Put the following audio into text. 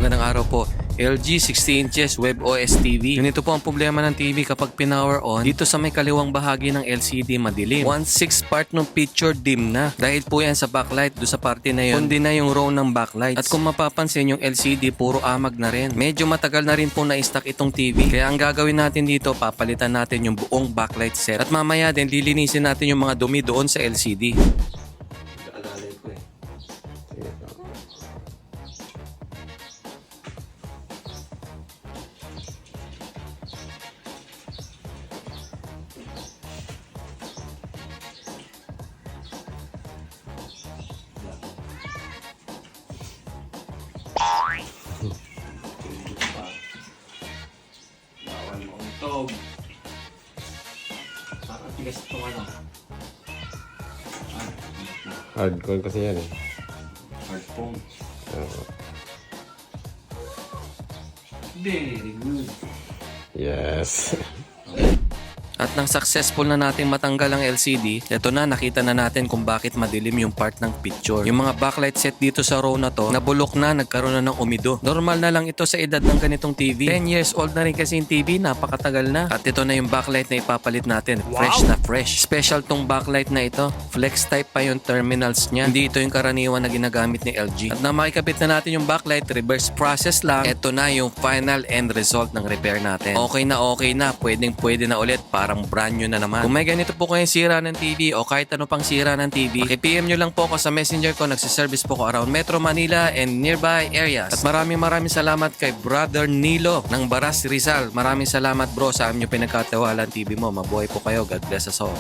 magandang araw po. LG 60 inches WebOS TV. Ganito po ang problema ng TV kapag pinower on. Dito sa may kaliwang bahagi ng LCD madilim. 1/6 part ng picture dim na. Dahil po yan sa backlight do sa parte na yun. Kundi na yung row ng backlight. At kung mapapansin yung LCD puro amag na rin. Medyo matagal na rin po na-stock itong TV. Kaya ang gagawin natin dito, papalitan natin yung buong backlight set. At mamaya din lilinisin natin yung mga dumi doon sa LCD. Alalay ko eh. Bawal mo ang tog. Parang tigas ito ano. Hardcore kasi yan eh. Hardphone. Very good. Yes. At nang successful na natin matanggal ang LCD, eto na, nakita na natin kung bakit madilim yung part ng picture. Yung mga backlight set dito sa row na to, nabulok na, nagkaroon na ng umido. Normal na lang ito sa edad ng ganitong TV. 10 years old na rin kasi yung TV, napakatagal na. At ito na yung backlight na ipapalit natin. Fresh na fresh. Special tong backlight na ito. Flex type pa yung terminals niya. Hindi ito yung karaniwan na ginagamit ni LG. At na makikabit na natin yung backlight, reverse process lang. Ito na yung final end result ng repair natin. Okay na, pwede na ulit. Parang brand new na naman. Kung may ganito po kayong sira ng TV o kahit ano pang sira ng TV, paki-PM nyo lang po ako sa messenger ko. Nagsiservice po ko around Metro Manila and nearby areas. At maraming salamat kay Brother Nilo ng Baras Rizal. Maraming salamat bro sa aming pinagkatiwalaan TV mo. Mabuhay po kayo. God bless us all.